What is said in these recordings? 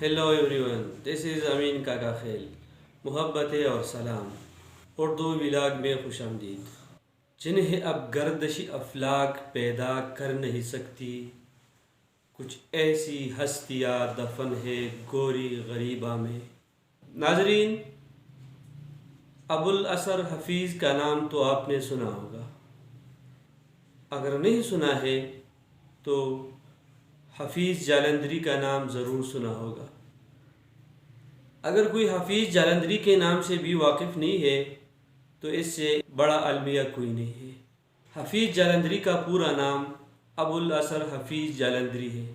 Hello every one, دس از امین کاکا خیل۔ محبتیں اور سلام، اردو ولاگ میں خوش آمدید۔ جنہیں اب گردش افلاک پیدا کر نہیں سکتی، کچھ ایسی ہستیاں دفن ہے گوری غریباں میں۔ ناظرین، ابوالاسر حفیظ کا نام تو آپ نے سنا ہوگا، اگر نہیں سنا ہے تو حفیظ جالندھری کا نام ضرور سنا ہوگا۔ اگر کوئی حفیظ جالندھری کے نام سے بھی واقف نہیں ہے تو اس سے بڑا المیہ کوئی نہیں ہے۔ حفیظ جالندھری کا پورا نام ابوالاسر حفیظ جالندھری ہے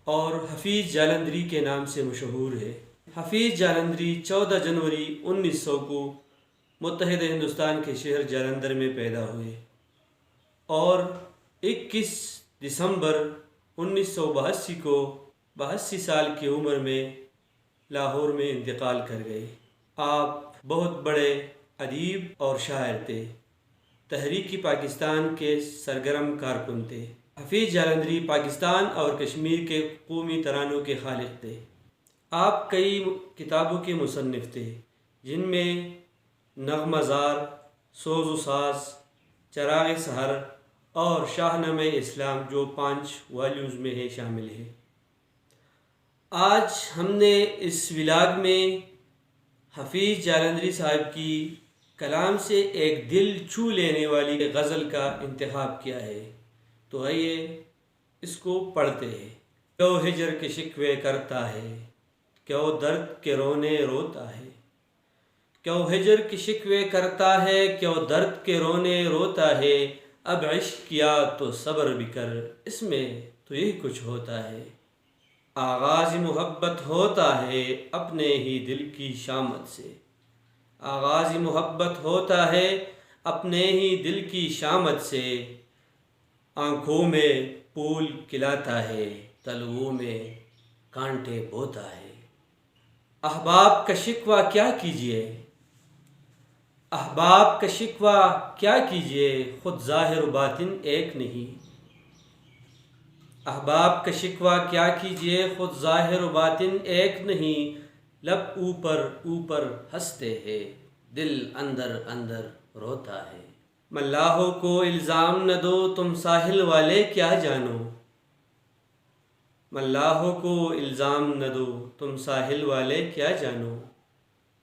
اور حفیظ جالندھری کے نام سے مشہور ہے۔ حفیظ جالندھری 14 جنوری 1900 کو متحدہ ہندوستان کے شہر جالندھر میں پیدا ہوئے اور 21 دسمبر 1982 کو 82 سال کی عمر میں لاہور میں انتقال کر گئے۔ آپ بہت بڑے ادیب اور شاعر تھے، تحریک پاکستان کے سرگرم کارکن تھے۔ حفیظ جالندھری پاکستان اور کشمیر کے قومی ترانوں کے خالق تھے۔ آپ کئی کتابوں کے مصنف تھے، جن میں نغمہ زار، سوز و ساز، چراغ سحر اور شاہ نامہ اسلام جو 5 والیومز میں ہے شامل ہے۔ آج ہم نے اس ولاگ میں حفیظ جالندھری صاحب کی کلام سے ایک دل چھو لینے والی غزل کا انتخاب کیا ہے، تو آئیے اس کو پڑھتے ہیں۔ کیوں ہجر کے شکوے کرتا ہے، کیوں درد کے رونے روتا ہے۔ کیوں ہجر کے شکوے کرتا ہے، کیوں درد کے رونے روتا ہے۔ اب عشق کیا تو صبر بھی کر، اس میں تو یہی کچھ ہوتا ہے۔ آغاز محبت ہوتا ہے اپنے ہی دل کی شامت سے۔ آغاز محبت ہوتا ہے اپنے ہی دل کی شامت سے۔ آنکھوں میں پھول کھلاتا ہے، تلوؤں میں کانٹے بوتا ہے۔ احباب کا شکوہ کیا کیجیے، احباب کا شکوہ کیا کیجیے، خود ظاہر و باطن ایک نہیں۔ احباب کا شکوہ کیا کیجیے، خود ظاہر و باطن ایک نہیں۔ لب اوپر اوپر ہنستے ہیں، دل اندر اندر روتا ہے۔ ملاحوں کو الزام نہ دو، تم ساحل والے کیا جانو۔ ملاحوں کو الزام نہ دو، تم ساحل والے کیا جانو۔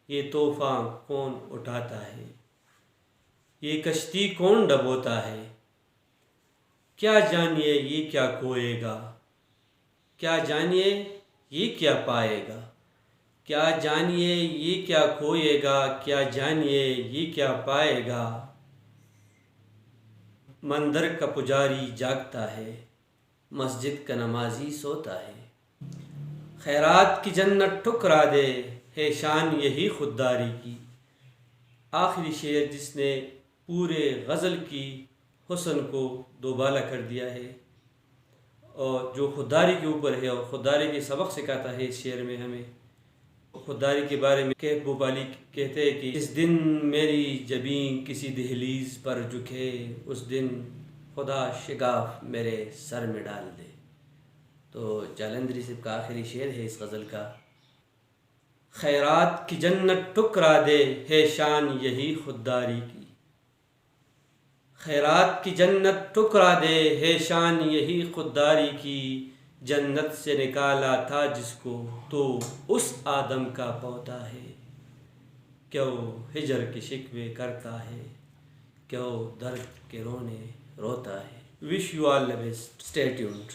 یہ طوفاں کون اٹھاتا ہے، یہ کشتی کون ڈبوتا ہے۔ کیا جانیے یہ کیا کھوئے گا، کیا جانیے یہ کیا پائے گا۔ کیا جانیے یہ کیا کھوئے گا، کیا جانیے یہ کیا پائے گا۔ مندر کا پجاری جاگتا ہے، مسجد کا نمازی سوتا ہے۔ خیرات کی جنت ٹھکرا دے، ہے شان یہی خودداری کی۔ آخری شعر جس نے پورے غزل کی حسن کو دوبالا کر دیا ہے اور جو خودداری کے اوپر ہے اور خودداری کے سبق سکھاتا ہے۔ اس شعر میں ہمیں خودداری کے بارے میں کیف بھوپالی کہتے ہیں کہ اس دن میری جبیں کسی دہلیز پر جھکے، اس دن خدا شگاف میرے سر میں ڈال دے۔ تو جالندھری صاحب کا آخری شعر ہے اس غزل کا۔ خیرات کی جنت ٹھکرا دے، ہے شان یہی خودداری کی۔ خیرات کی جنت ٹھکرا دے، ہے شان یہی خودداری کی۔ جنت سے نکالا تھا جس کو، تو اس آدم کا پوتا ہے۔ کیوں ہجر کے شکوے کرتا ہے، کیوں درد کے رونے روتا ہے۔ Wish you all the best, stay tuned.